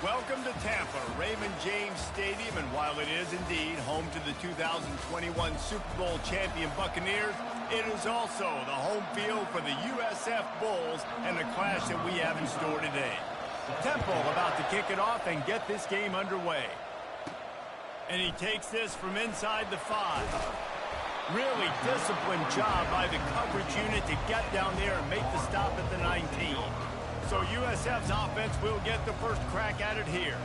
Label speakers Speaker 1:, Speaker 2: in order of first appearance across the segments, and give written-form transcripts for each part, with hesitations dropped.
Speaker 1: Welcome to Tampa, Raymond James Stadium, and while it is indeed home to the 2021 Super Bowl champion Buccaneers, it is also the home field for the USF Bulls and the clash that we have in store today. Temple about to kick it off and get this game underway. And he takes this from inside the 5. Really disciplined job by the coverage unit to get down there and make the stop at the 19. So USF's offense will get the first crack at it here.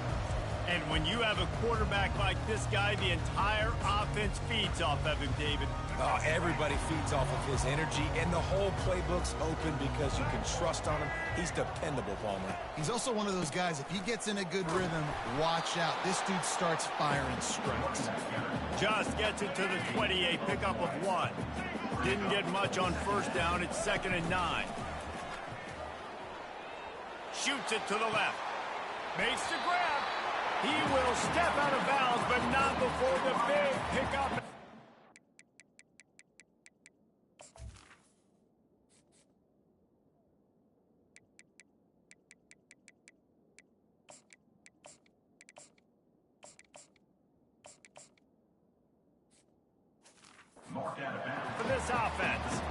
Speaker 1: And when you have a quarterback like this guy, the entire offense feeds off of him, David.
Speaker 2: Oh, everybody feeds off of his energy, and the whole playbook's open because you can trust on him. He's dependable, Palmer.
Speaker 3: He's also one of those guys, if he gets in a good rhythm, watch out. This dude starts firing strikes.
Speaker 1: Just gets it to the 28, pickup of 1. Didn't get much on first down. It's 2nd and 9. Shoots it to the left. Makes the grab. He will step out of bounds, but not before the big pickup. For this offense.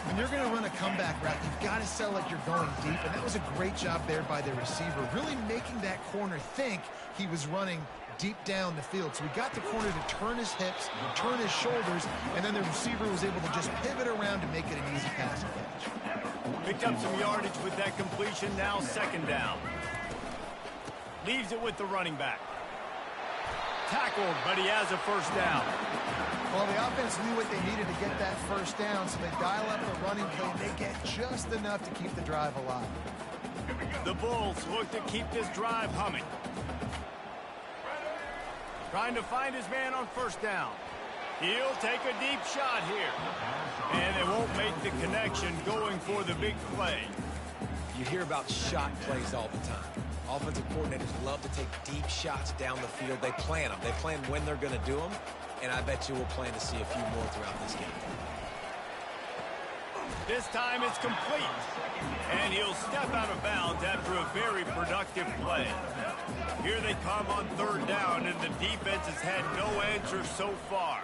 Speaker 3: When you're going to run a comeback route, you've got to sell like you're going deep, and that was a great job there by the receiver, really making that corner think he was running deep down the field. So he got the corner to turn his hips, turn his shoulders, and then the receiver was able to just pivot around to make it an easy pass and catch.
Speaker 1: Picked up some yardage with that completion, now 2nd down. Leaves it with the running back. Tackled, but he has a first down.
Speaker 3: Well, the offense knew what they needed to get that first down, so they dial up the running play. They get just enough to keep the drive alive.
Speaker 1: The Bulls look to keep this drive humming. Trying to find his man on first down. He'll take a deep shot here. And they won't make the connection going for the big play.
Speaker 2: You hear about shot plays all the time. Offensive coordinators love to take deep shots down the field. They plan them. They plan when they're going to do them. And I bet you we'll plan to see a few more throughout this game.
Speaker 1: This time it's complete. And he'll step out of bounds after a very productive play. Here they come on 3rd down, and the defense has had no answer so far.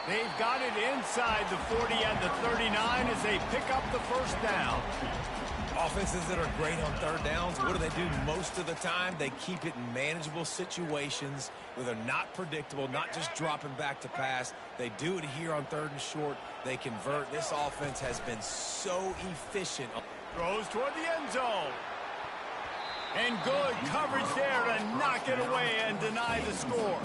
Speaker 1: They've got it inside the 40 and the 39 as they pick up the first down.
Speaker 2: Offenses that are great on 3rd downs, what do? Most of the time? They keep it in manageable situations where they're not predictable, not just dropping back to pass. They do it here on 3rd and short. They convert. This offense has been so efficient.
Speaker 1: Throws toward the end zone. And good coverage there to knock it away and deny the score.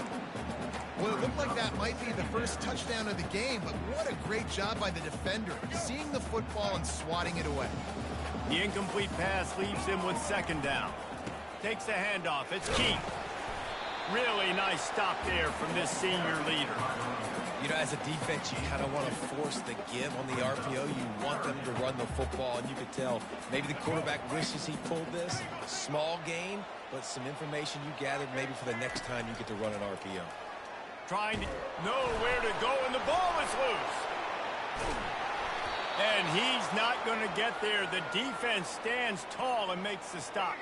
Speaker 3: Well, it looked like that might be the first touchdown of the game, but what a great job by the defender, seeing the football and swatting it away.
Speaker 1: The incomplete pass leaves him with 2nd down. Takes the handoff. It's Keith. Really nice stop there from this senior leader.
Speaker 2: You know, as a defense, you kind of want to force the give on the RPO. You want them to run the football, and you could tell maybe the quarterback wishes he pulled this. Small gain, but some information you gathered maybe for the next time you get to run an RPO.
Speaker 1: Trying to know where to go, and the ball is loose. And he's not going to get there. The defense stands tall and makes the stop.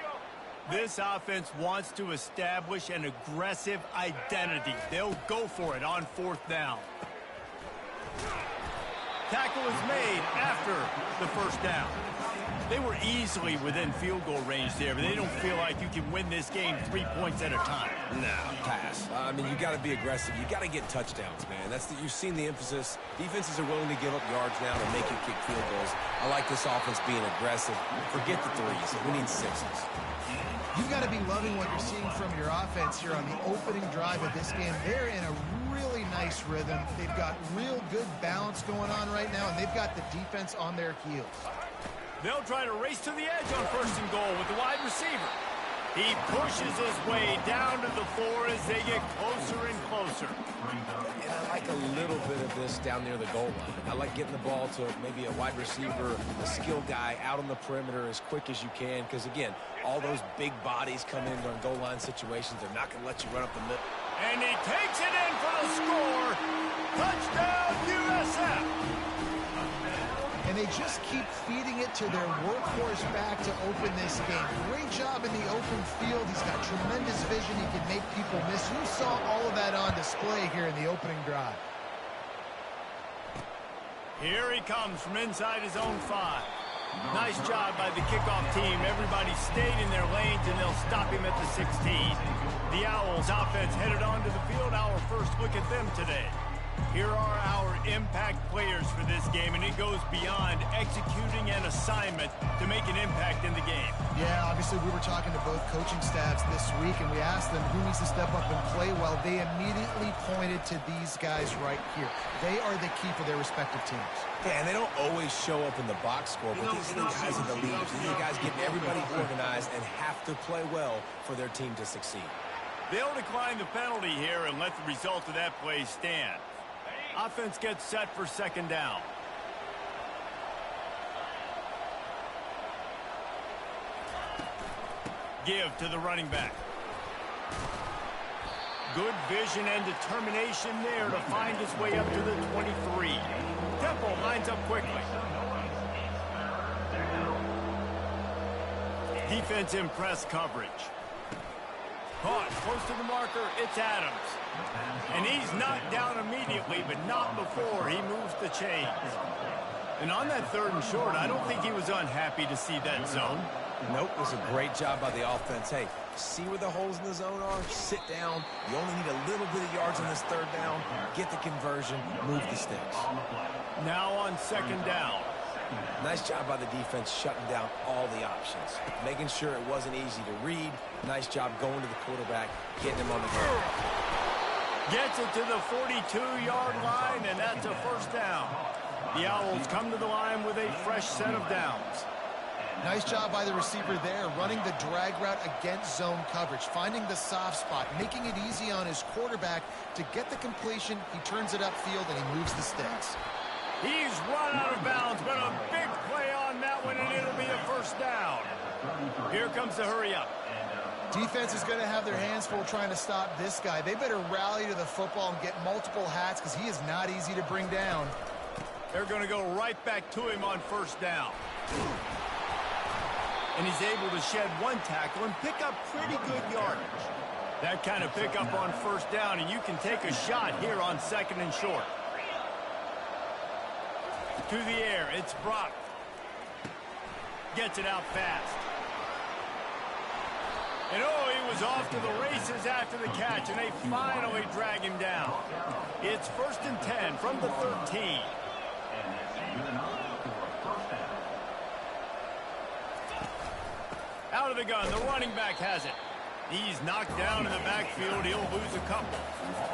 Speaker 1: This offense wants to establish an aggressive identity. They'll go for it on 4th down. Tackle is made after the first down. They were easily within field goal range there, but they don't feel like you can win this game 3 points at a time.
Speaker 2: No, pass. I mean, you got to be aggressive. You got to get touchdowns, man. You've seen the emphasis. Defenses are willing to give up yards now to make you kick field goals. I like this offense being aggressive. Forget the 3s. We need 6s.
Speaker 3: You've got to be loving what you're seeing from your offense here on the opening drive of this game. They're in a really nice rhythm. They've got real good balance going on right now, and they've got the defense on their heels.
Speaker 1: They'll try to race to the edge on 1st and goal with the wide receiver. He pushes his way down to the 4 as they get closer and closer.
Speaker 2: And I like a little bit of this down near the goal line. I like getting the ball to maybe a wide receiver, a skill guy out on the perimeter as quick as you can. Because, again, all those big bodies come in on goal line situations. They're not going to let you run up the middle.
Speaker 1: And he takes it in for the score. Touchdown, USF.
Speaker 3: and they just keep feeding it to their workhorse back to open this game. Great job in the open field. He's got tremendous vision. He can make people miss. You saw all of that on display here in the opening drive.
Speaker 1: Here he comes from inside his own 5. Nice job by the kickoff team. Everybody stayed in their lanes, and they'll stop him at the 16. The Owls offense headed onto the field. Our first look at them today. Here are our impact players for this game, and it goes beyond executing an assignment to make an impact in the game.
Speaker 3: Yeah, obviously we were talking to both coaching staffs this week, and we asked them who needs to step up and play well. They immediately pointed to these guys right here. They are the key for their respective teams.
Speaker 2: Yeah, and they don't always show up in the box score, but these are the guys in the lead. These are the guys getting everybody organized and have to play well for their team to succeed.
Speaker 1: They'll decline the penalty here and let the result of that play stand. Offense gets set for second down. Give to the running back. Good vision and determination there to find his way up to the 23. Temple lines up quickly. Defense in press coverage. Caught close to the marker. It's Adams. And he's knocked down immediately, but not before he moves the chains. And on that 3rd and short, I don't think he was unhappy to see that zone.
Speaker 2: Nope, it was a great job by the offense. Hey, see where the holes in the zone are? Sit down. You only need a little bit of yards on this 3rd down. Get the conversion. Move the sticks.
Speaker 1: Now on second down.
Speaker 2: Nice job by the defense shutting down all the options. Making sure it wasn't easy to read. Nice job going to the quarterback, getting him on the ground.
Speaker 1: Gets it to the 42-yard line, and that's a first down. The Owls come to the line with a fresh set of downs.
Speaker 3: Nice job by the receiver there, running the drag route against zone coverage, finding the soft spot, making it easy on his quarterback to get the completion. He turns it upfield, and he moves the sticks.
Speaker 1: He's run out of bounds, but a big play on that one, and it'll be a first down. Here comes the hurry up.
Speaker 3: Defense is going to have their hands full trying to stop this guy. They better rally to the football and get multiple hats because he is not easy to bring down.
Speaker 1: They're going to go right back to him on first down. And he's able to shed one tackle and pick up pretty good yardage. That kind of pickup on first down, and you can take a shot here on 2nd and short. To the air, it's Brock. Gets it out fast. And oh, he was off to the races after the catch, and they finally drag him down. It's 1st and 10 from the 13. Out of the gun, the running back has it. He's knocked down in the backfield. He'll lose a couple.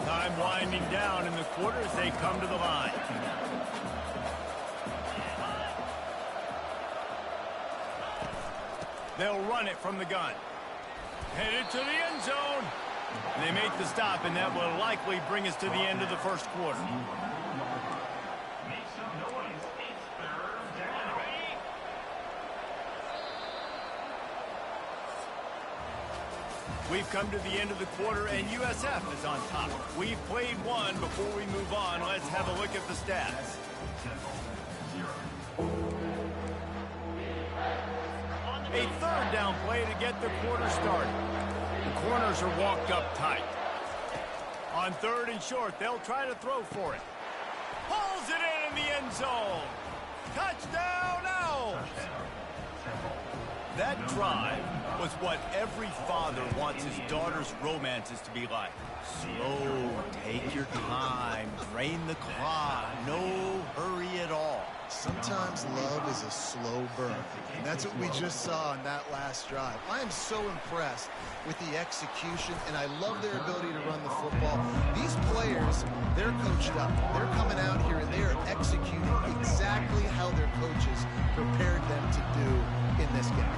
Speaker 1: Time winding down in the quarter as they come to the line. They'll run it from the gun. Headed to the end zone. And they make the stop, and that will likely bring us to the end of the first quarter. We've come to the end of the quarter, and USF is on top. We've played one. Before we move on, let's have a look at the stats. A 3rd down play to get the quarter started. The corners are walked up tight. On 3rd and short, they'll try to throw for it. Pulls it in the end zone. Touchdown, Owls! That drive was what every father wants his daughter's romances to be like. Slow, take your time, drain the clock, no hurry at all.
Speaker 3: Sometimes love is a slow burn, and that's what we just saw on that last drive. I am so impressed with the execution, and I love their ability to run the football. These players, they're coached up. They're coming out here, and they are executing exactly how their coaches prepared them to do in this game.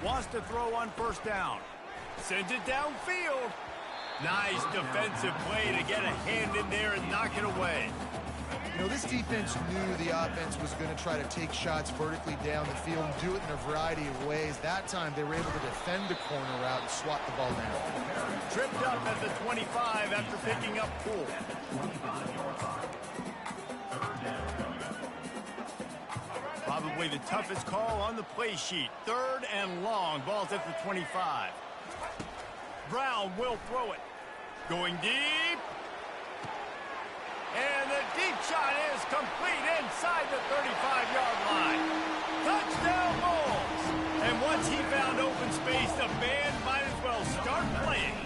Speaker 1: Wants to throw on first down. Sends it downfield. Nice defensive play to get a hand in there and knock it away.
Speaker 3: You know, this defense knew the offense was going to try to take shots vertically down the field and do it in a variety of ways. That time, they were able to defend the corner route and swat the ball down.
Speaker 1: Tripped up at the 25 after picking up 4. probably the toughest call on the play sheet. 3rd and long. Ball's at the 25. Brown will throw it. Going deep. And the deep shot is complete inside the 35-yard line. Touchdown Bulls. And once he found open space, the band might as well start playing.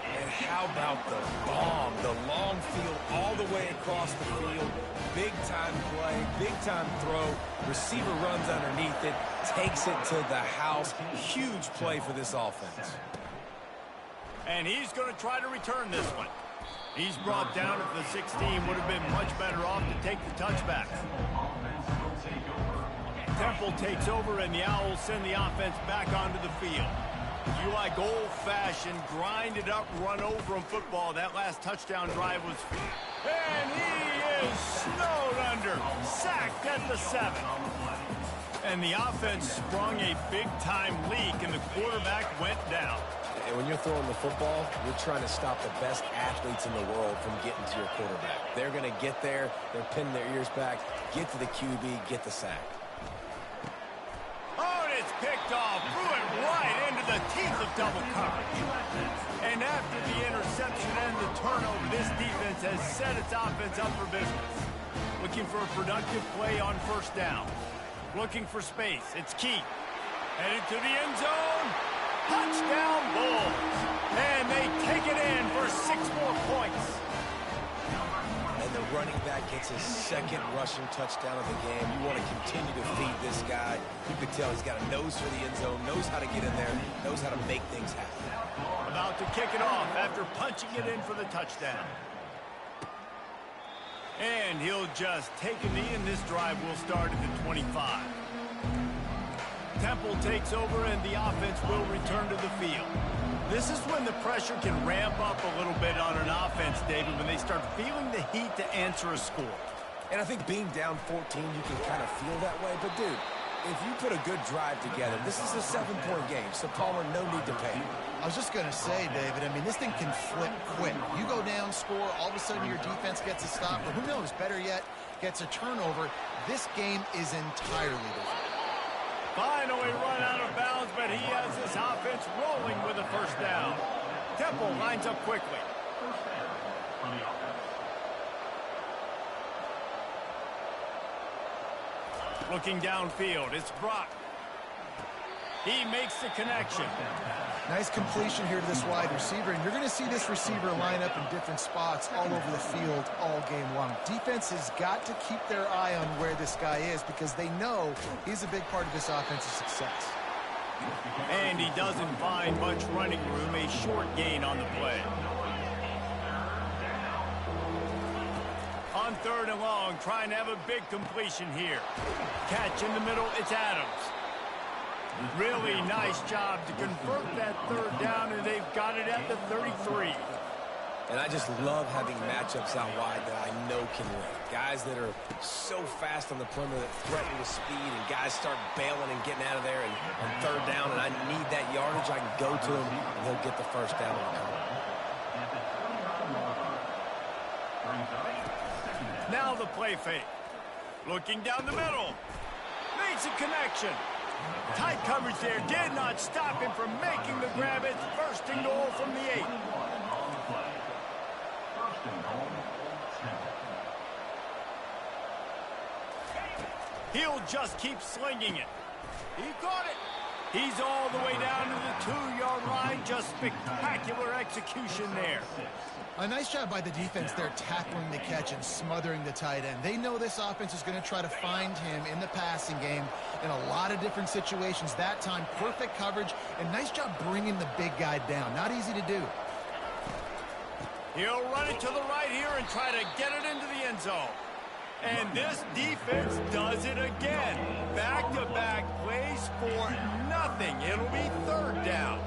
Speaker 2: And how about the bomb? The long field all the way across the field. Big-time play, big-time throw. Receiver runs underneath it, takes it to the house. Huge play for this offense.
Speaker 1: And he's going to try to return this one. He's brought down at the 16. Would have been much better off to take the touchback. Temple takes over, and the Owls send the offense back onto the field. You like old-fashioned, grind-it-up, run-over-'em football. That last touchdown drive was... And he is snowed under. Sacked at the 7. And the offense sprung a big-time leak, and the quarterback went down.
Speaker 2: And when you're throwing the football, you're trying to stop the best athletes in the world from getting to your quarterback. They're going to get there. They're pinning their ears back, get to the QB, get the sack.
Speaker 1: Oh, and it's picked off. Threw it right into the teeth of double coverage. And after the interception and the turnover, this defense has set its offense up for business. Looking for a productive play on 1st down. Looking for space. It's Key. Headed to the end zone. Touchdown Bulls. And they take it in for 6 more points.
Speaker 2: And the running back gets his 2nd rushing touchdown of the game. You want to continue to feed this guy. You can tell he's got a nose for the end zone, knows how to get in there, knows how to make things happen.
Speaker 1: About to kick it off after punching it in for the touchdown. And he'll just take a knee, and this drive will start at the 25. Temple takes over, and the offense will return to the field. This is when the pressure can ramp up a little bit on an offense, David, when they start feeling the heat to answer a score.
Speaker 2: And I think being down 14, you can kind of feel that way. But, dude, if you put a good drive together, this is a 7-point game, so Palmer, no need to panic.
Speaker 3: I was just going to say, David, I mean, this thing can flip quick. You go down, score, all of a sudden your defense gets a stop, or who knows, better yet, gets a turnover. This game is entirely different.
Speaker 1: Finally run out of bounds, but he has this offense rolling with a 1st down. Temple lines up quickly. Looking downfield, it's Brock. He makes the connection.
Speaker 3: Nice completion here to this wide receiver, and you're going to see this receiver line up in different spots all over the field all game long. Defense has got to keep their eye on where this guy is because they know he's a big part of this offensive success.
Speaker 1: And he doesn't find much running room, a short gain on the play. On 3rd and long, trying to have a big completion here. Catch in the middle, it's Adams. Really nice job to convert that 3rd down, and they've got it at the 33.
Speaker 2: And I just love having matchups out wide that I know can win. Guys that are so fast on the perimeter that threaten with speed, and guys start bailing and getting out of there and on 3rd down, and I need that yardage. I can go to them, and they'll get the 1st down.
Speaker 1: Now the play fake. Looking down the middle. Makes a connection. Tight coverage there did not stop him from making the grab. It's 1st and goal from the 8. He'll just keep slinging it. He caught it. He's all the way down to the 2-yard line. Just spectacular execution there.
Speaker 3: A nice job by the defense there tackling the catch and smothering the tight end. They know this offense is going to try to find him in the passing game in a lot of different situations. That time, perfect coverage, and nice job bringing the big guy down. Not easy to do.
Speaker 1: He'll run it to the right here and try to get it into the end zone. And this defense does it again. Back-to-back plays for nothing. It'll be 3rd down.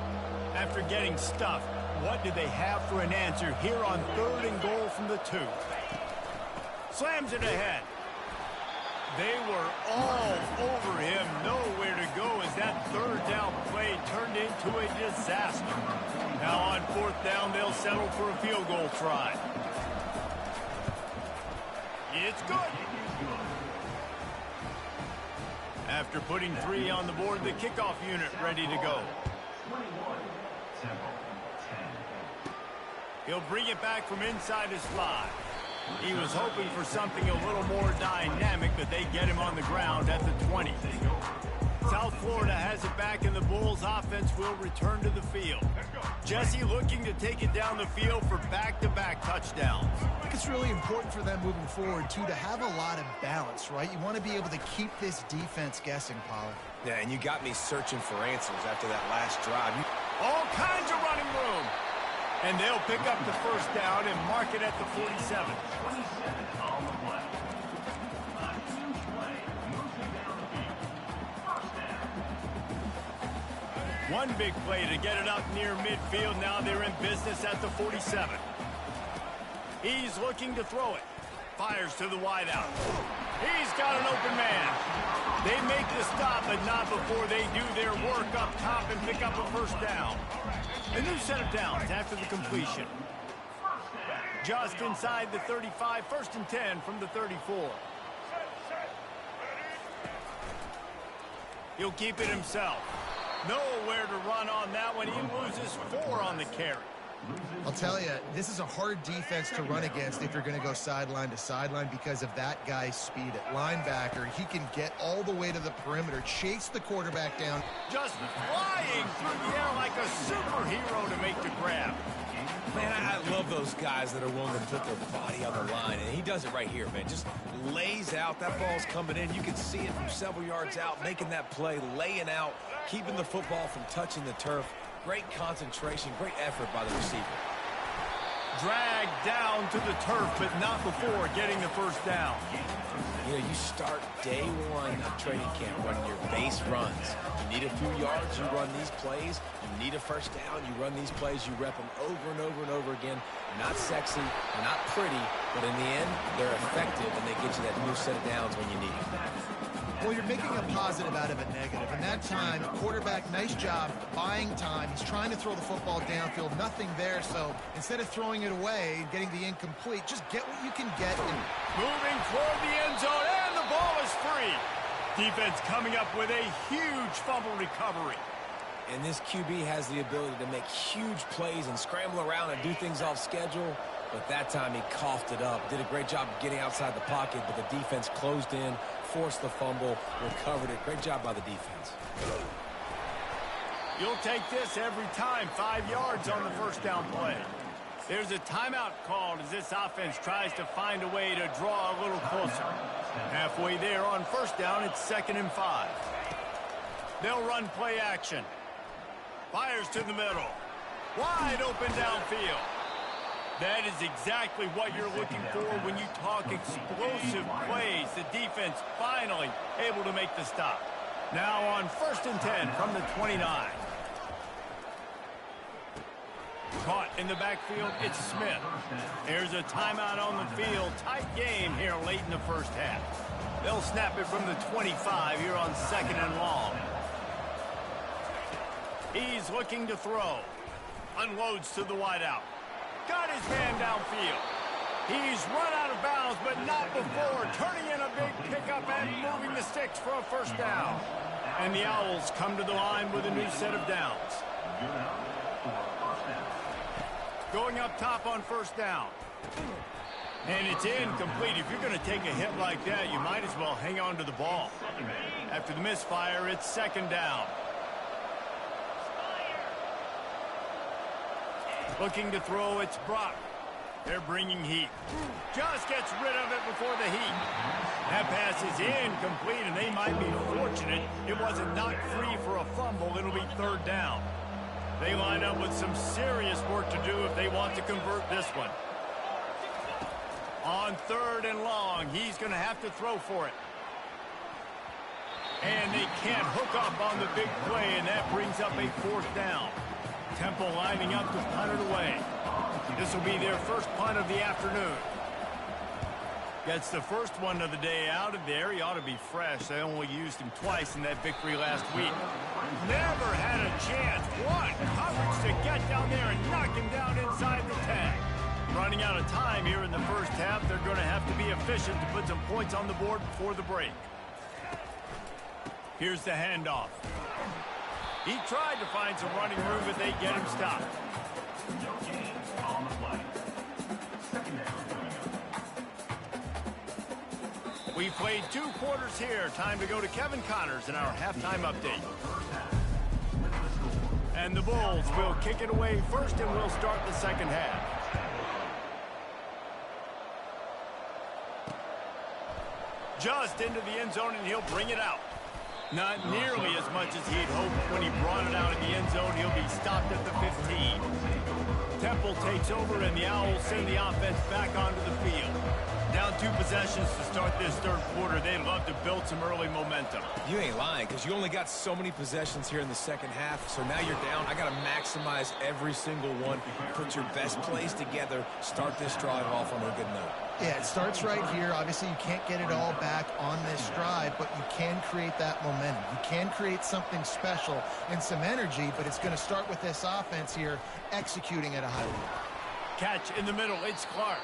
Speaker 1: After getting stuffed, what do they have for an answer here on 3rd and goal from the 2? Slams it ahead. They were all over him. Nowhere to go as that 3rd down play turned into a disaster. Now on 4th down, they'll settle for a field goal try. It's good. After putting 3 on the board, the kickoff unit ready to go. He'll bring it back from inside his 5. He was hoping for something a little more dynamic, but they get him on the ground at the 20. South Florida has it back, and the Bulls offense will return to the field. Jesse looking to take it down the field for back-to-back touchdowns.
Speaker 3: I think it's really important for them moving forward, too, to have a lot of balance, right? You want to be able to keep this defense guessing, Pollard.
Speaker 2: Yeah, and you got me searching for answers after that last drive.
Speaker 1: All kinds of running room. And they'll pick up the first down and mark it at the 47. One big play to get it up near midfield. Now they're in business at the 47. He's looking to throw it. Fires to the wideout. He's got an open man. They make the stop, but not before they do their work up top and pick up a first down. A new set of downs after the completion. Just inside the 35, 1st and 10 from the 34. He'll keep it himself. Nowhere to run on that one. He loses 4 on the carry.
Speaker 3: I'll tell you, this is a hard defense to run against if you're going to go sideline to sideline because of that guy's speed at linebacker. He can get all the way to the perimeter, chase the quarterback down.
Speaker 1: Just flying through the air like a superhero to make the grab.
Speaker 2: Man, I love those guys that are willing to put their body on the line, and he does it right here, man. Just lays out. That ball's coming in. You can see it from several yards out, making that play, laying out, keeping the football from touching the turf. Great concentration, great effort by the receiver.
Speaker 1: Dragged down to the turf, but not before getting the first down.
Speaker 2: You know, you start day one of training camp running your base runs. You need a few yards, you run these plays. You need a first down, you run these plays. You rep them over and over and over again. They're not sexy, they're not pretty, but in the end, they're effective, and they get you that new set of downs when you need them.
Speaker 3: Well, you're making a positive out of a negative. And that time, quarterback, nice job buying time. He's trying to throw the football downfield. Nothing there. So instead of throwing it away and getting the incomplete, just get what you can get.
Speaker 1: Moving toward the end zone, and the ball is free. Defense coming up with a huge fumble recovery.
Speaker 2: And this QB has the ability to make huge plays and scramble around and do things off schedule. But that time he coughed it up. Did a great job of getting outside the pocket, but the defense closed in, forced the fumble, recovered it. Great job by the defense.
Speaker 1: You'll take this every time. 5 yards on the first down play. There's a timeout called as this offense tries to find a way to draw a little closer. Halfway there on first down, it's 2nd and 5. They'll run play action. Fires to the middle. Wide open downfield. That is exactly what you're looking for when you talk explosive plays. The defense finally able to make the stop. Now on 1st and 10 from the 29. Caught in the backfield, it's Smith. There's a timeout on the field. Tight game here late in the first half. They'll snap it from the 25 here on 2nd and long. He's looking to throw. Unloads to the wideout. Got his man downfield. He's run out of bounds, but not before turning in a big pickup and moving the sticks for a first down. And the Owls come to the line with a new set of downs. Going up top on first down. And it's incomplete. If you're going to take a hit like that, you might as well hang on to the ball. After the misfire, it's 2nd down. Looking to throw, it's Brock. They're bringing heat. Just gets rid of it before the heat. That pass is incomplete, and they might be fortunate it wasn't knocked free for a fumble. It'll be 3rd down. They line up with some serious work to do if they want to convert this one. On 3rd and long, he's going to have to throw for it. And they can't hook up on the big play, and that brings up a 4th down. Temple lining up to punt it away. This will be their first punt of the afternoon. Gets the first one of the day out of there. He ought to be fresh. They only used him twice in that victory last week. Never had a chance. What coverage to get down there and knock him down inside the 10. Running out of time here in the first half. They're going to have to be efficient to put some points on the board before the break. Here's the handoff. He tried to find some running room, but they get him stopped. We played 2 quarters here. Time to go to Kevin Connors in our halftime update. And the Bulls will kick it away first, and we'll start the second half. Just into the end zone, and he'll bring it out. Not nearly as much as he'd hoped when he brought it out in the end zone. He'll be stopped at the 15. Temple takes over, and the Owls send the offense back onto the field. Down 2 possessions to start this third quarter. They'd love to build some early momentum.
Speaker 2: You ain't lying, because you only got so many possessions here in the second half, so now you're down. I got to maximize every single one. Put your best plays together. Start this drive off on a good note.
Speaker 3: Yeah, it starts right here. Obviously, you can't get it all back on this drive, but you can create that momentum. You can create something special and some energy, but it's going to start with this offense here executing at a high level.
Speaker 1: Catch in the middle. It's Clark.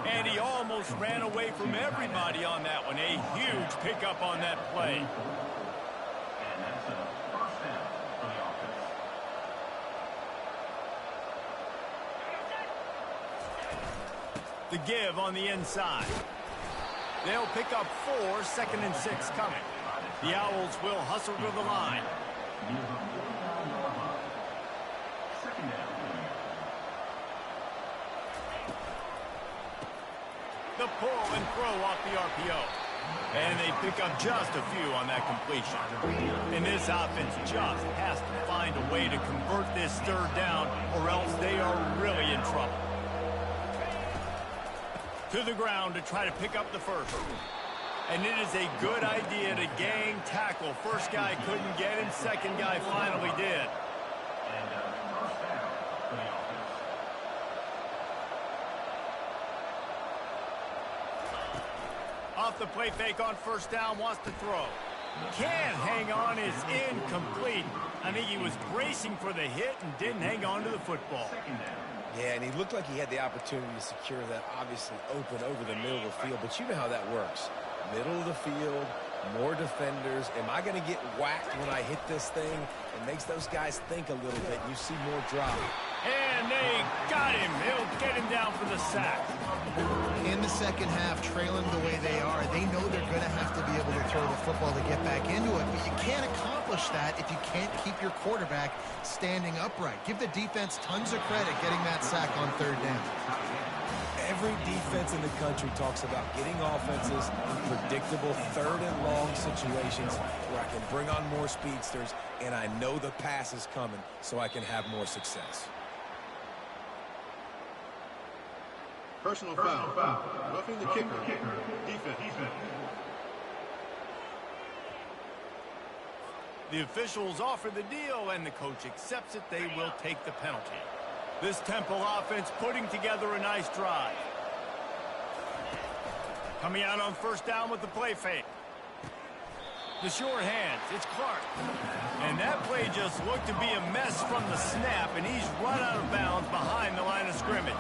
Speaker 1: And he almost ran away from everybody on that one. A huge pickup on that play. The give on the inside. They'll pick up 4, 2nd and 6 coming. The Owls will hustle to the line. The pull and throw off the RPO. And they pick up just a few on that completion. And this offense just has to find a way to convert this third down, or else they are really in trouble. To the ground to try to pick up the first. And it is a good idea to gang tackle. First guy couldn't get him, second guy finally did. Off the play fake on first down, wants to throw. Can't hang on, is incomplete. I think he was bracing for the hit and didn't hang on to the football.
Speaker 2: Yeah, and he looked like he had the opportunity to secure that, obviously open over the middle of the field, but you know how that works. Middle of the field, more defenders. Am I going to get whacked when I hit this thing? It makes those guys think a little bit. You see more drop.
Speaker 1: And they got him. He'll get him down for the sack.
Speaker 3: In the second half, trailing the way they are, they know they're going to have to be able to throw the football to get back into it, but you can't accomplish that if you can't keep your quarterback standing upright. Give the defense tons of credit getting that sack on third down.
Speaker 2: Every defense in the country talks about getting offenses in predictable third and long situations where I can bring on more speedsters and I know the pass is coming so I can have more success.
Speaker 4: Personal foul. Roughing the kicker. Defense.
Speaker 1: The officials offer the deal, and the coach accepts it. They will take the penalty. This Temple offense putting together a nice drive. Coming out on first down with the play fake. The short hands, it's Clark. And that play just looked to be a mess from the snap, and he's run out of bounds behind the line of scrimmage.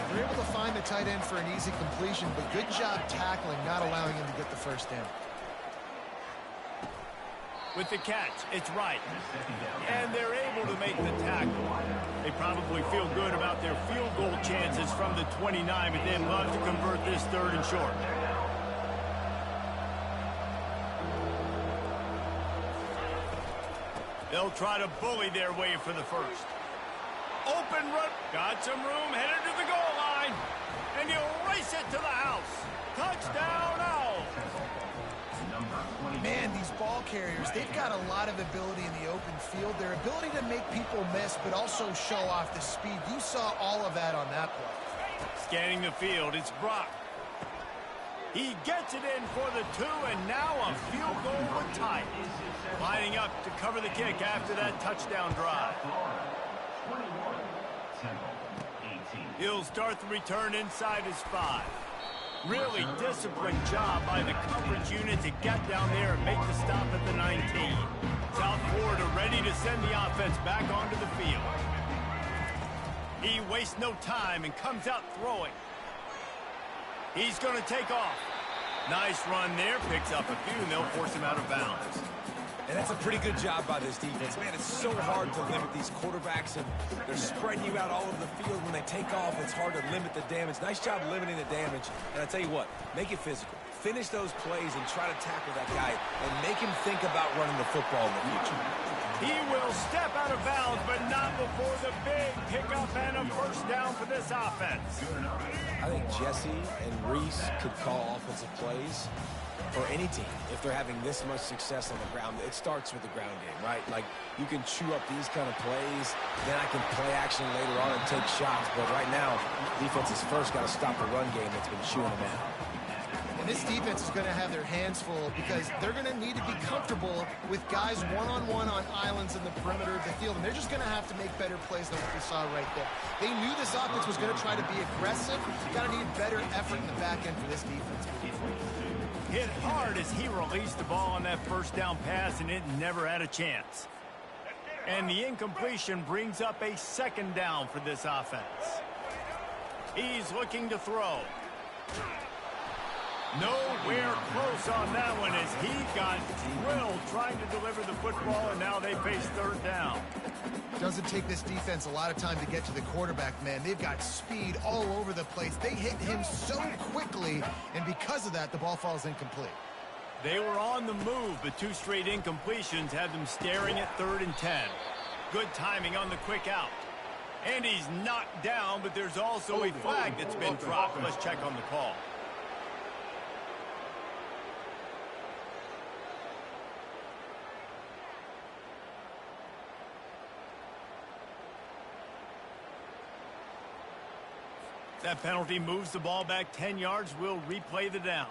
Speaker 3: They're able to find the tight end for an easy completion, but good job tackling, not allowing him to get the first down.
Speaker 1: With the catch, it's right. And they're able to make the tackle. They probably feel good about their field goal chances from the 29, but they'd love to convert this third and short. They'll try to bully their way for the first. Open run. Got some room, headed to the goal line. And he'll race it to the house. Touchdown, Owls.
Speaker 3: Man, these ball carriers, they've got a lot of ability in the open field. Their ability to make people miss, but also show off the speed. You saw all of that on that play.
Speaker 1: Scanning the field, it's Brock. He gets it in for the 2, and now a field goal would tie it. Lining up to cover the kick after that touchdown drive. He'll start the return inside his 5. Really disciplined job by the coverage unit to get down there and make the stop at the 19. South Florida ready to send the offense back onto the field. He wastes no time and comes out throwing. He's going to take off. Nice run there. Picks up a few, and they'll force him out of bounds.
Speaker 2: And that's a pretty good job by this defense. Man, it's so hard to limit these quarterbacks, and they're spreading you out all over the field. When they take off, it's hard to limit the damage. Nice job limiting the damage. And I tell you what, make it physical. Finish those plays and try to tackle that guy and make him think about running the football in the future.
Speaker 1: He will step out of bounds, but not before the big pickup and a first down for this offense.
Speaker 2: I think Jesse and Reese could call offensive plays for any team if they're having this much success on the ground. It starts with the ground game, right? Like, you can chew up these kind of plays, then I can play action later on and take shots. But right now, defense has first got to stop the run game that's been chewing them out.
Speaker 3: And this defense is going to have their hands full because they're going to need to be comfortable with guys one-on-one on islands in the perimeter of the field. And they're just going to have to make better plays than what we saw right there. They knew this offense was going to try to be aggressive. Got to need better effort in the back end for this defense.
Speaker 1: Hit hard as he released the ball on that first down pass, and it never had a chance. And the incompletion brings up a second down for this offense. He's looking to throw. Nowhere close on that one as he got drilled trying to deliver the football, and now they face third down.
Speaker 3: Doesn't take this defense a lot of time to get to the quarterback, man. They've got speed all over the place. They hit him so quickly, and because of that, the ball falls incomplete.
Speaker 1: They were on the move, but two straight incompletions had them staring at 3rd and 10. Good timing on the quick out. And he's knocked down, but there's also a flag that's been dropped. Let's check on the call. That penalty moves the ball back 10 yards. We'll replay the down.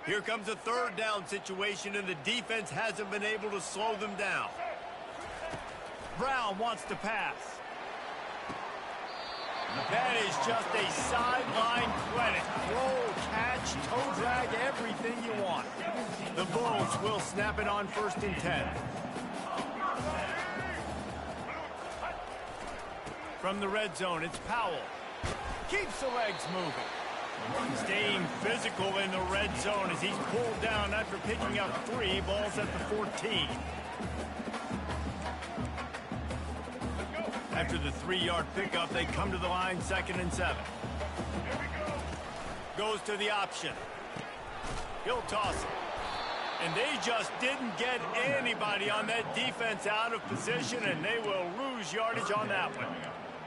Speaker 1: Here comes a third down situation, and the defense hasn't been able to slow them down. Brown wants to pass. That is just a sideline clinic. Throw, catch, toe drag, everything you want. The Bulls will snap it on 1st and 10. From the red zone, it's Powell. Keeps the legs moving. Staying physical in the red zone as he's pulled down after picking up 3. Balls at the 14. After the 3-yard pickup, they come to the line 2nd and 7. Goes to the option. He'll toss it. And they just didn't get anybody on that defense out of position, and they will lose yardage on that one.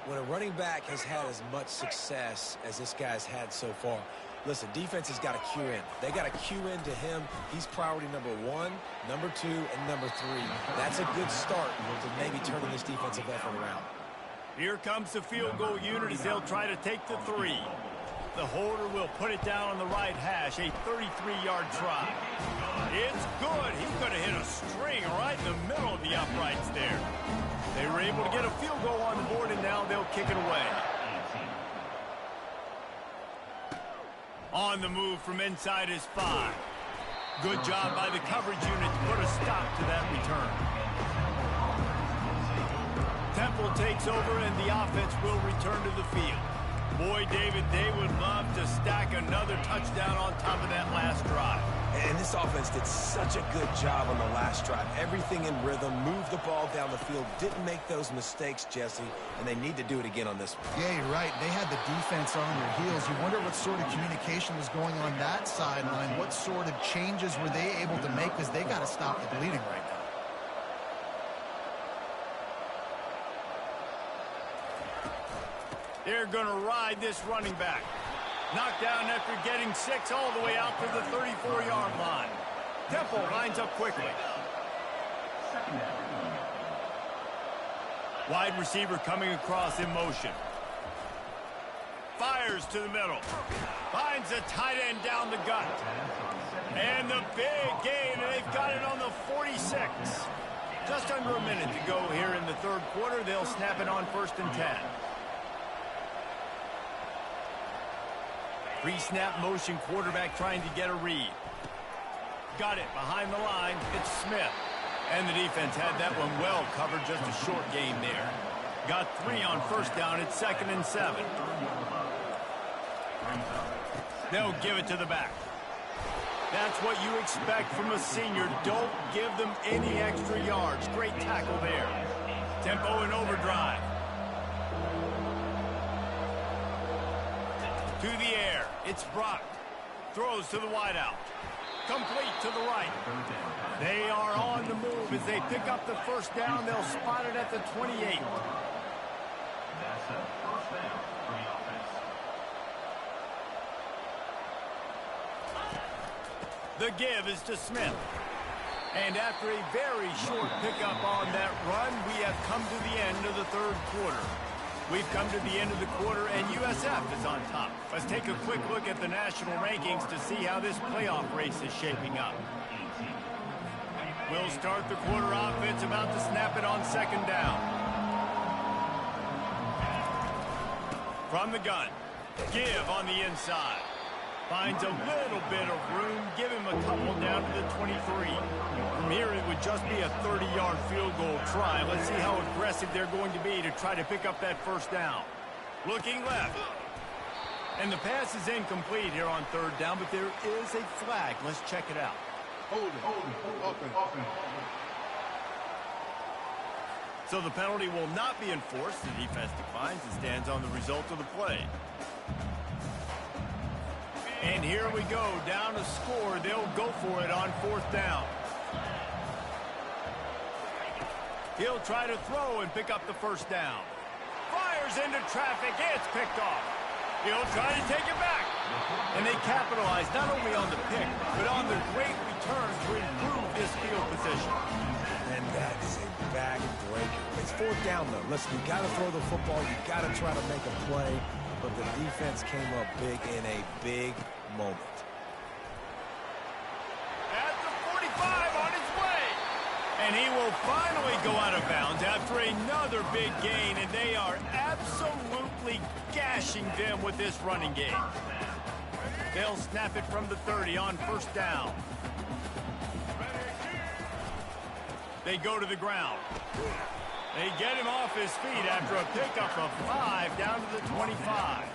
Speaker 2: When a running back has had as much success as this guy's had so far, listen, defense has got to cue in. They got to cue in to him. He's priority number 1, number 2, and number 3. That's a good start to maybe turning this defensive effort around.
Speaker 1: Here comes the field goal unit as they'll try to take the 3. The holder will put it down on the right hash, a 33-yard try. It's good. He could have hit a string right in the middle of the uprights there. They were able to get a field goal on the board, and now they'll kick it away. On the move from inside is 5. Good job by the coverage unit to put a stop to that return. Temple takes over, and the offense will return to the field. Boy, David, they would love to stack another touchdown on top of that last drive.
Speaker 2: And this offense did such a good job on the last drive. Everything in rhythm, moved the ball down the field, didn't make those mistakes, Jesse, and they need to do it again on this one.
Speaker 3: Yeah, you're right. They had the defense on their heels. You wonder what sort of communication was going on that sideline. What sort of changes were they able to make, because they got to stop the bleeding right now.
Speaker 1: They're going to ride this running back. Knocked down after getting 6 all the way out to the 34-yard line. Temple lines up quickly. Wide receiver coming across in motion. Fires to the middle. Finds the tight end down the gut. And the big gain, and they've got it on the 46. Just under a minute to go here in the third quarter. They'll snap it on 1st and 10. Pre-snap motion quarterback trying to get a read. Got it behind the line. It's Smith. And the defense had that one well covered, just a short game there. Got 3 on first down. It's 2nd and 7. They'll give it to the back. That's what you expect from a senior. Don't give them any extra yards. Great tackle there. Tempo and overdrive. To the air. It's Brock. Throws to the wideout. Complete to the right. They are on the move as they pick up the first down. They'll spot it at the 28.
Speaker 5: That's a first down for the offense.
Speaker 1: The give is to Smith. And after a very short pickup on that run, we have come to the end of the third quarter. We've come to the end of the quarter, and USF is on top. Let's take a quick look at the national rankings to see how this playoff race is shaping up. We'll start the quarter offense, about to snap it on 2nd down. From the gun, give on the inside. Finds a little bit of room, give him a couple down to the 23. From here, it would just be a 30-yard field goal try. Let's see how aggressive they're going to be to try to pick up that first down. Looking left. And the pass is incomplete here on 3rd down, but there is a flag. Let's check it out.
Speaker 4: Hold it.
Speaker 1: So the penalty will not be enforced. The defense declines and stands on the result of the play. And here we go, down a score. They'll go for it on 4th down. He'll try to throw and pick up the first down. Fires into traffic. It's picked off. He'll try to take it back. And they capitalize not only on the pick, but on the great return to improve this field position.
Speaker 2: And that is a back-breaker. It's 4th down, though. Listen, you got to throw the football. You got to try to make a play. But the defense came up big in a big moment.
Speaker 1: At the 45 on his way. And he will finally go out of bounds after another big gain. And they are absolutely gashing them with this running game. They'll snap it from the 30 on 1st down. They go to the ground. They get him off his feet after a pickup of 5 down to the 25.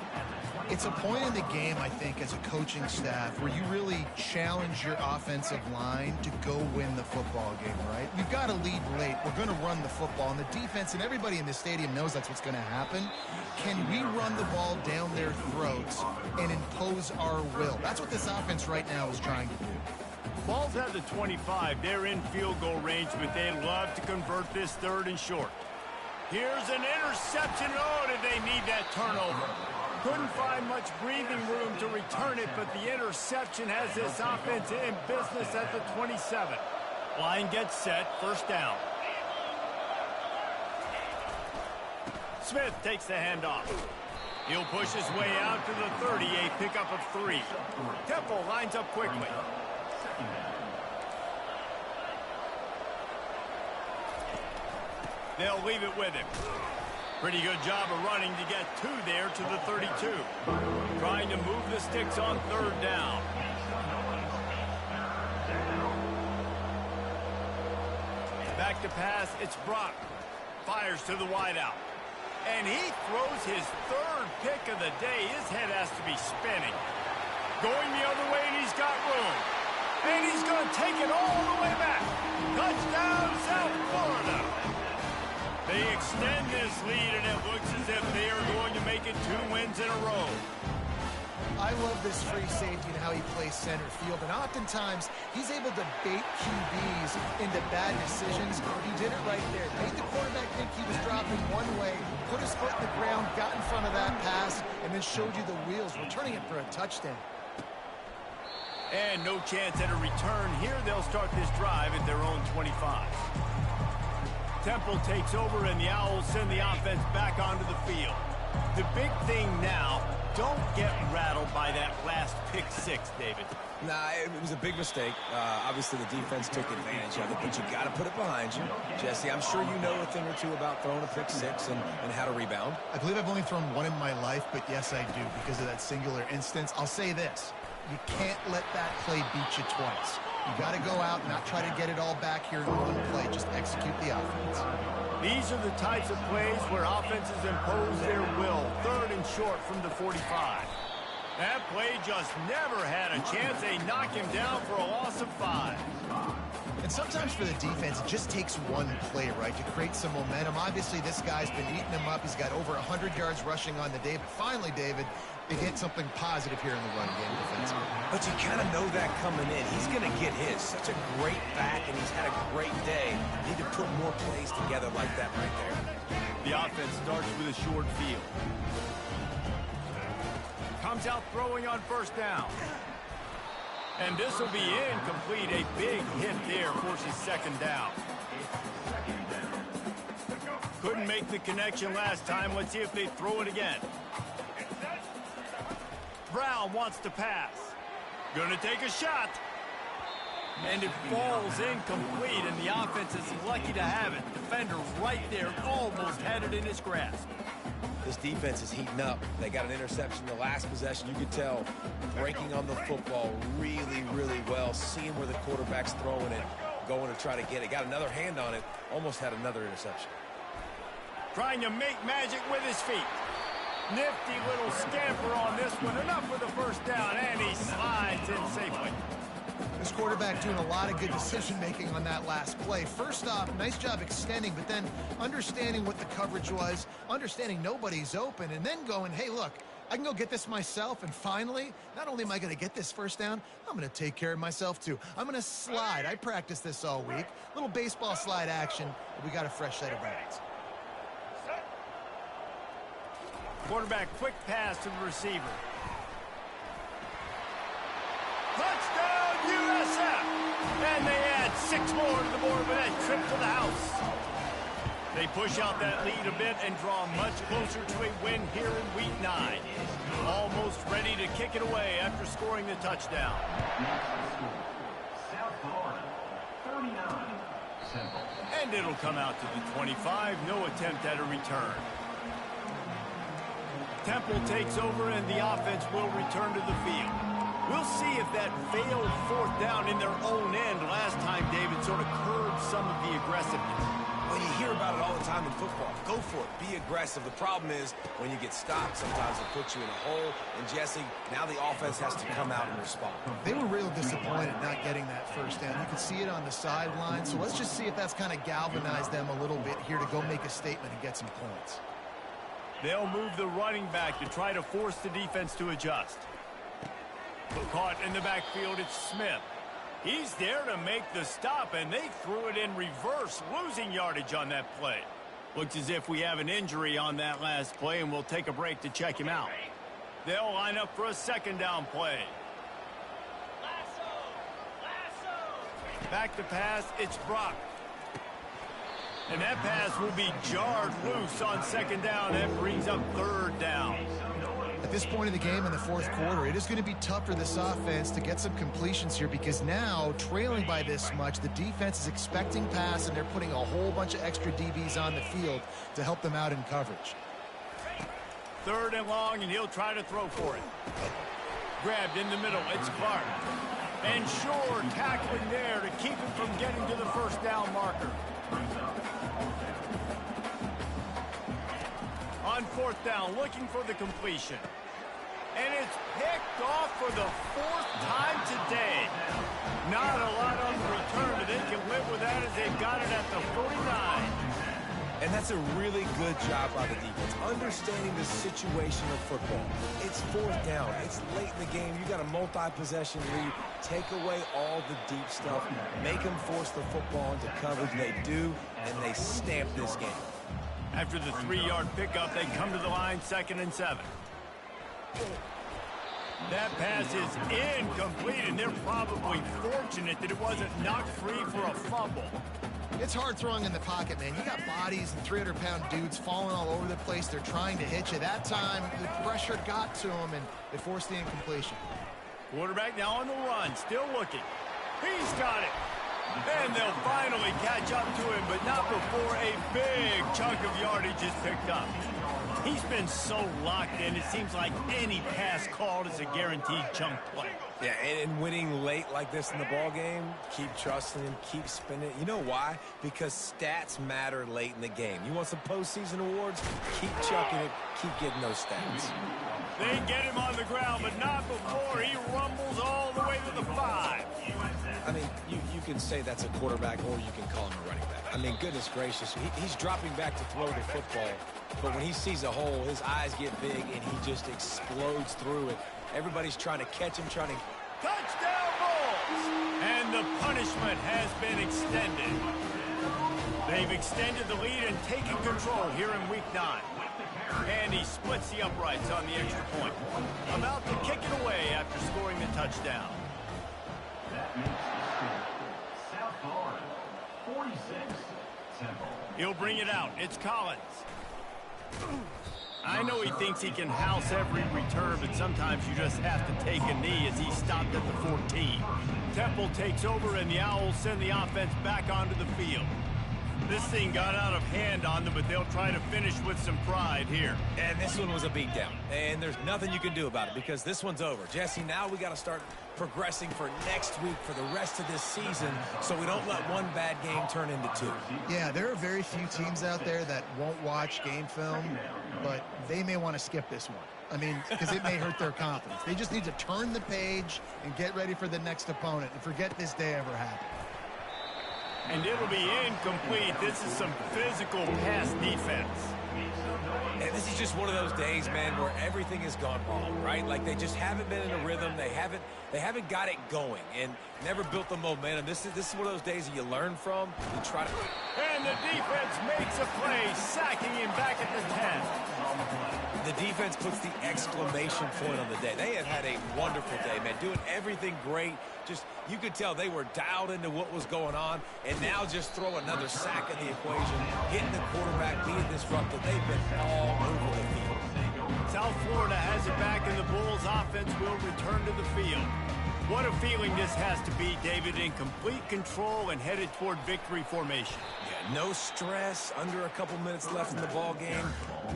Speaker 3: It's a point in the game, I think, as a coaching staff where you really challenge your offensive line to go win the football game, right? We've got to lead late. We're going to run the football. And the defense and everybody in the stadium knows that's what's going to happen. Can we run the ball down their throats and impose our will? That's what this offense right now is trying to do.
Speaker 1: Ball's at the 25. They're in field goal range, but they'd love to convert this 3rd and short. Here's an interception. Oh, did they need that turnover? Couldn't find much breathing room to return it, but the interception has this offense in business at the 27. Line gets set, 1st down. Smith takes the handoff. He'll push his way out to the 30, a pickup of 3. Temple lines up quickly. They'll leave it with him. Pretty good job of running to get 2 there to the 32. Trying to move the sticks on 3rd down. Back to pass, it's Brock. Fires to the wideout. And he throws his 3rd pick of the day. His head has to be spinning. Going the other way, and he's got room. And he's going to take it all the way back. Touchdown, South Florida. They extend this lead, and it looks as if they are going to make it 2 wins in a row.
Speaker 3: I love this free safety and how he plays center field. And oftentimes, he's able to bait QBs into bad decisions. He did it right there. Made the quarterback think he was dropping one way, put his foot in the ground, got in front of that pass, and then showed you the wheels, returning it for a touchdown.
Speaker 1: And no chance at a return here. They'll start this drive at their own 25. Temple takes over, and the Owls send the offense back onto the field. The big thing now, don't get rattled by that last pick 6, David.
Speaker 2: Nah, it was a big mistake. Obviously, the defense took advantage of it, but you got to put it behind you. Jesse, I'm sure you know a thing or two about throwing a pick 6 and how to rebound.
Speaker 3: I believe I've only thrown one in my life, but yes, I do because of that singular instance. I'll say this. You can't let that play beat you twice. You got to go out and not try to get it all back here in one play. Just execute the offense.
Speaker 1: These are the types of plays where offenses impose their will. 3rd and short from the 45. That play just never had a chance. They knock him down for a loss of 5.
Speaker 3: And sometimes for the defense, it just takes one play, right, to create some momentum. Obviously, this guy's been eating him up. He's got over 100 yards rushing on the day. But finally, David, they get something positive here in the run game defensively.
Speaker 2: But you kind of know that coming in. He's going to get his. Such a great back, and he's had a great day. Need to put more plays together like that right there.
Speaker 1: The offense starts with a short field. Comes out throwing on 1st down. And this will be incomplete. A big hit there forces 2nd down. Couldn't make the connection last time. Let's see if they throw it again. Brown wants to pass. Gonna take a shot. And it falls incomplete, and the offense is lucky to have it. Defender right there, almost had it in his grasp.
Speaker 2: This defense is heating up. They got an interception the last possession. You could tell breaking on the football really, really well. Seeing where the quarterback's throwing it, going to try to get it. Got another hand on it. Almost had another interception.
Speaker 1: Trying to make magic with his feet. Nifty little scamper on this one. Enough for the 1st down, and he slides in safely.
Speaker 3: This quarterback doing a lot of good decision-making on that last play. First off, nice job extending, but then understanding what the coverage was, understanding nobody's open, and then going, hey, look, I can go get this myself, and finally, not only am I going to get this 1st down, I'm going to take care of myself, too. I'm going to slide. I practiced this all week. Little baseball slide action, and we got a fresh set of brains.
Speaker 1: Quarterback quick pass to the receiver. Touchdown, USF! And they add 6 more to the board with that trip to the house. They push out that lead a bit and draw much closer to a win here in Week 9. Almost ready to kick it away after scoring the touchdown.
Speaker 5: South Florida, 39. Simple.
Speaker 1: And it'll come out to the 25. No attempt at a return. Temple takes over, and the offense will return to the field. We'll see if that failed 4th down in their own end last time, David, sort of curbed some of the aggressiveness.
Speaker 2: Well, you hear about it all the time in football. Go for it. Be aggressive. The problem is when you get stopped, sometimes it puts you in a hole. And, Jesse, now the offense has to come out and respond.
Speaker 3: They were real disappointed not getting that 1st down. You can see it on the sideline. So let's just see if that's kind of galvanized them a little bit here to go make a statement and get some points.
Speaker 1: They'll move the running back to try to force the defense to adjust. Caught in the backfield, it's Smith. He's there to make the stop, and they threw it in reverse, losing yardage on that play. Looks as if we have an injury on that last play, and we'll take a break to check him out. They'll line up for a 2nd down play. Back to pass, it's Brock. And that pass will be jarred loose on 2nd down. That brings up 3rd down.
Speaker 3: At this point in the game in the 4th quarter, it is going to be tough for this offense to get some completions here because now, trailing by this much, the defense is expecting pass, and they're putting a whole bunch of extra DBs on the field to help them out in coverage.
Speaker 1: 3rd and long, and he'll try to throw for it. Grabbed in the middle, it's Clark. And Shore tackling there to keep him from getting to the 1st down marker. On 4th down, looking for the completion. And it's picked off for the 4th time today. Not a lot on the return, but they can live with that as they've got it at the 49.
Speaker 2: And that's a really good job by the defense, understanding the situation of football. It's 4th down. It's late in the game. You got a multi-possession lead. Take away all the deep stuff. Make them force the football into coverage. They do, and they stamp this game.
Speaker 1: After the 3-yard pickup, they come to the line, 2nd and 7. That pass is incomplete, and they're probably fortunate that it wasn't knocked free for a fumble.
Speaker 3: It's hard throwing in the pocket, man. You got bodies and 300-pound dudes falling all over the place. They're trying to hit you. That time, the pressure got to them, and they forced the incompletion.
Speaker 1: Quarterback now on the run, still looking. He's got it. And they'll finally catch up to him, but not before a big chunk of yardage is picked up. He's been so locked in, it seems like any pass called is a guaranteed chunk play.
Speaker 2: Yeah, and winning late like this in the ball game, keep trusting him, keep spinning. You know why? Because stats matter late in the game. You want some postseason awards? Keep chucking it, keep getting those stats.
Speaker 1: They get him on the ground, but not before he rumbles all the way to the 5.
Speaker 2: I mean, you can say that's a quarterback or you can call him a running back. I mean, goodness gracious, he's dropping back to throw the football, but when he sees a hole, his eyes get big and he just explodes through it. Everybody's trying to catch him, trying to...
Speaker 1: Touchdown Bulls! And the punishment has been extended. They've extended the lead and taken control here in Week 9. And he splits the uprights on the extra point. About to kick it away after scoring the touchdown.
Speaker 5: That makes the score. South Florida, 46, Temple.
Speaker 1: He'll bring it out. It's Collins. I know he thinks he can house every return, but sometimes you just have to take a knee as he stopped at the 14. Temple takes over, and the Owls send the offense back onto the field. This thing got out of hand on them, but they'll try to finish with some pride here.
Speaker 2: And this one was a beatdown, and there's nothing you can do about it because this one's over. Jesse, now we got to start progressing for next week for the rest of this season so we don't let one bad game turn into 2.
Speaker 3: Yeah, there are very few teams out there that won't watch game film, but they may want to skip this one. I mean, because it may hurt their confidence. They just need to turn the page and get ready for the next opponent and forget this day ever happened.
Speaker 1: And it'll be incomplete. This is some physical pass defense.
Speaker 2: And this is just one of those days, man, where everything has gone wrong, right? Like they just haven't been in a rhythm. They haven't got it going and never built the momentum. This is one of those days that you learn from. You try to...
Speaker 1: And the defense makes a play, sacking him back at the 10.
Speaker 2: The defense puts the exclamation point on the day. They have had a wonderful day, man, doing everything great. Just, you could tell they were dialed into what was going on, and now just throw another sack in the equation, hitting the quarterback, being disruptive. They've been all over the field.
Speaker 1: South Florida has it back, and the Bulls offense will return to the field. What a feeling this has to be, David, in complete control and headed toward victory formation.
Speaker 2: Yeah, no stress, under a couple minutes left in the ball game,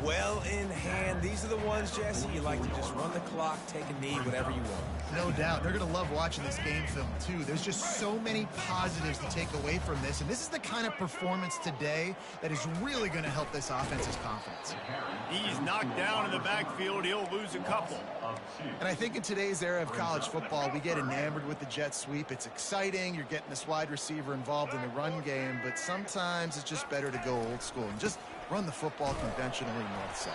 Speaker 2: well in hand. These are the ones, Jesse, you like to just run the clock, take a knee, whatever you want.
Speaker 3: No doubt. They're going to love watching this game film, too. There's just so many positives to take away from this, and this is the kind of performance today that is really going to help this offense's confidence.
Speaker 1: He's knocked down in the backfield. He'll lose a couple.
Speaker 3: And I think in today's era of college football, we get enamored with the jet sweep. It's exciting. You're getting this wide receiver involved in the run game, but sometimes it's just better to go old school and just run the football conventionally north-south.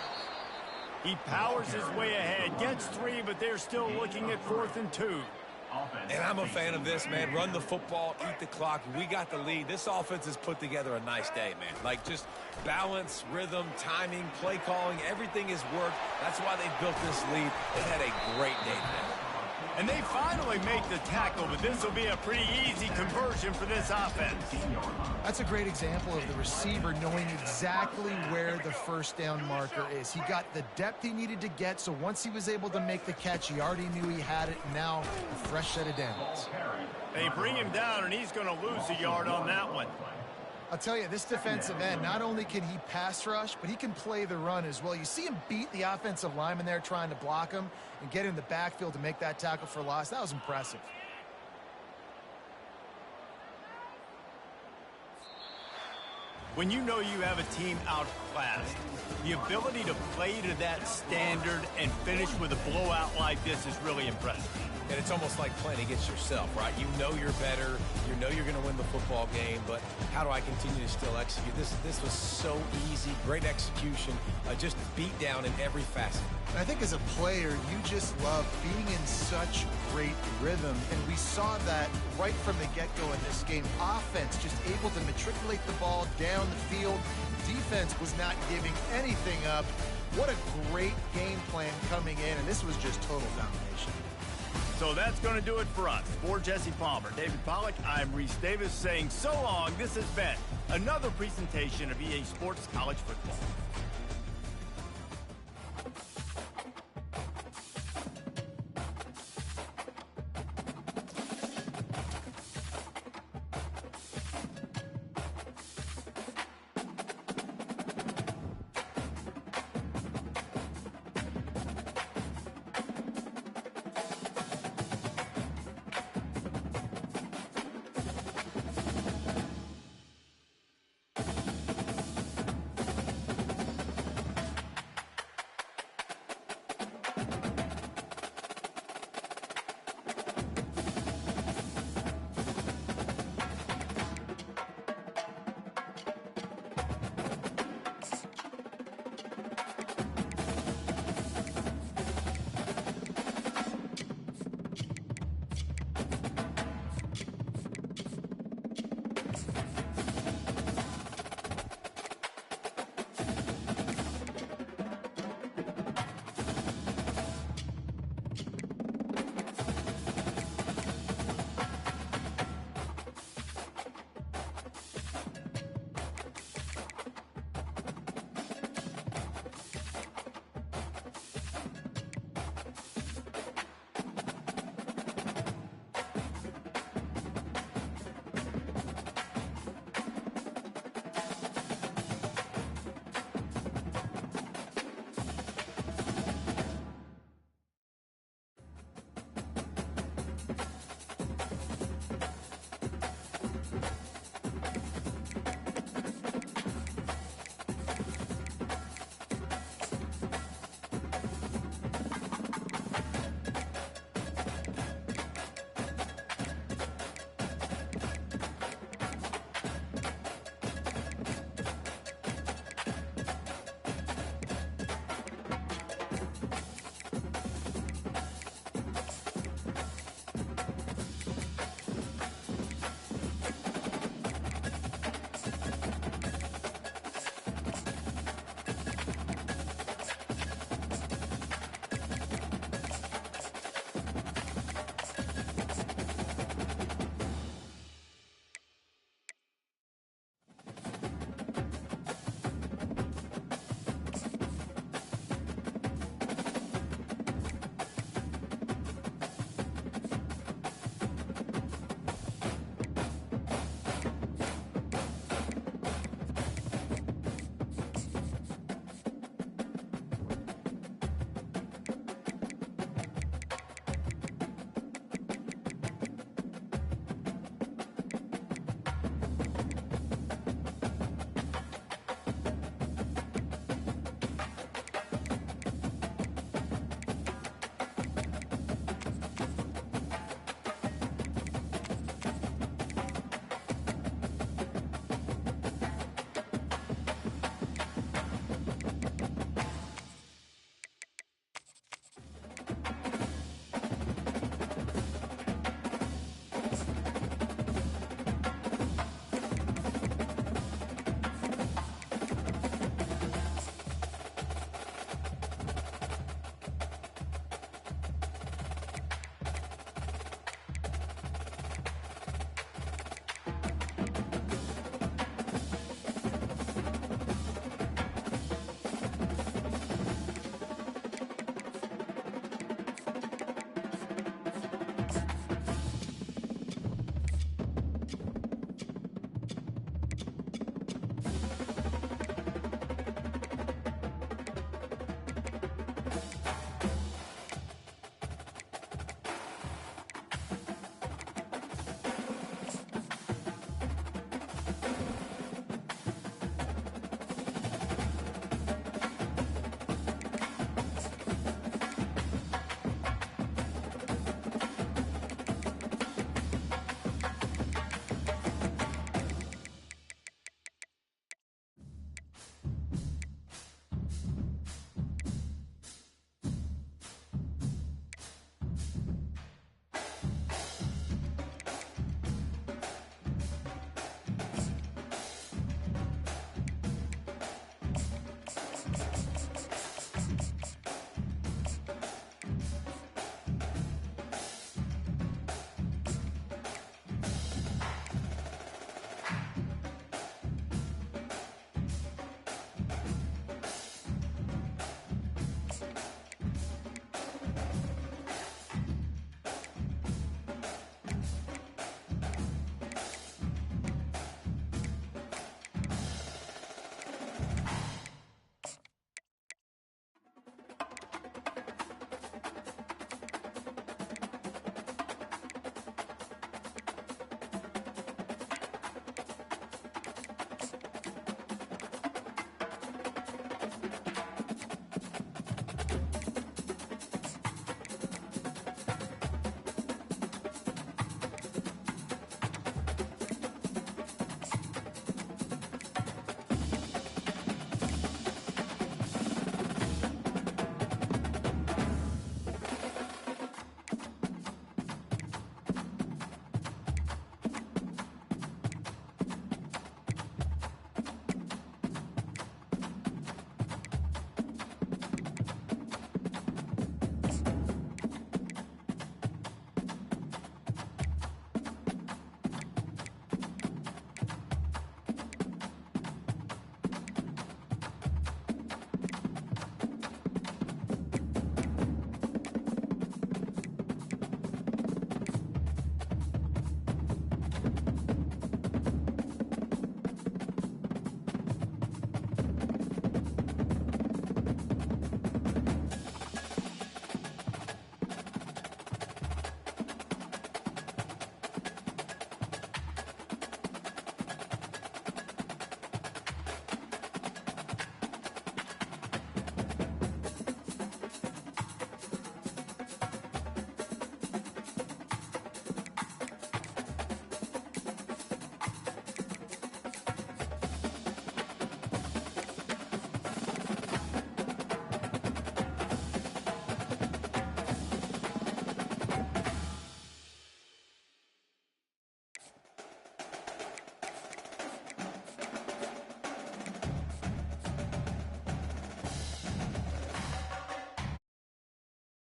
Speaker 1: He powers his way ahead, gets 3, but they're still looking at 4th and 2.
Speaker 2: And I'm a fan of this, man. Run the football, eat the clock. We got the lead. This offense has put together a nice day, man. Like just balance, rhythm, timing, play calling, everything has worked. That's why they built this lead. They've had a great day today.
Speaker 1: And they finally make the tackle, but this will be a pretty easy conversion for this offense.
Speaker 3: That's a great example of the receiver knowing exactly where the first down marker is. He got the depth he needed to get, so once he was able to make the catch, he already knew he had it. Now, a fresh set of downs.
Speaker 1: They bring him down, and he's going to lose a yard on that one.
Speaker 3: I'll tell you, this defensive end, not only can he pass rush, but he can play the run as well. You see him beat the offensive lineman there trying to block him and get him in the backfield to make that tackle for loss. That was impressive.
Speaker 1: When you know you have a team outclassed, the ability to play to that standard and finish with a blowout like this is really impressive.
Speaker 2: And it's almost like playing against yourself, right? You know you're better. You know you're going to win the football game, but how do I continue to still execute? This was so easy. Great execution. Just beat down in every facet.
Speaker 3: And I think as a player, you just love being in such great rhythm. And we saw that right from the get-go in this game. Offense just able to matriculate the ball down the field. Defense was not giving anything up. What a great game plan coming in, and this was just total domination.
Speaker 1: So that's going to do it for us. For Jesse Palmer, David Pollack, I'm Reese Davis saying so long. This has been another presentation of EA Sports College Football.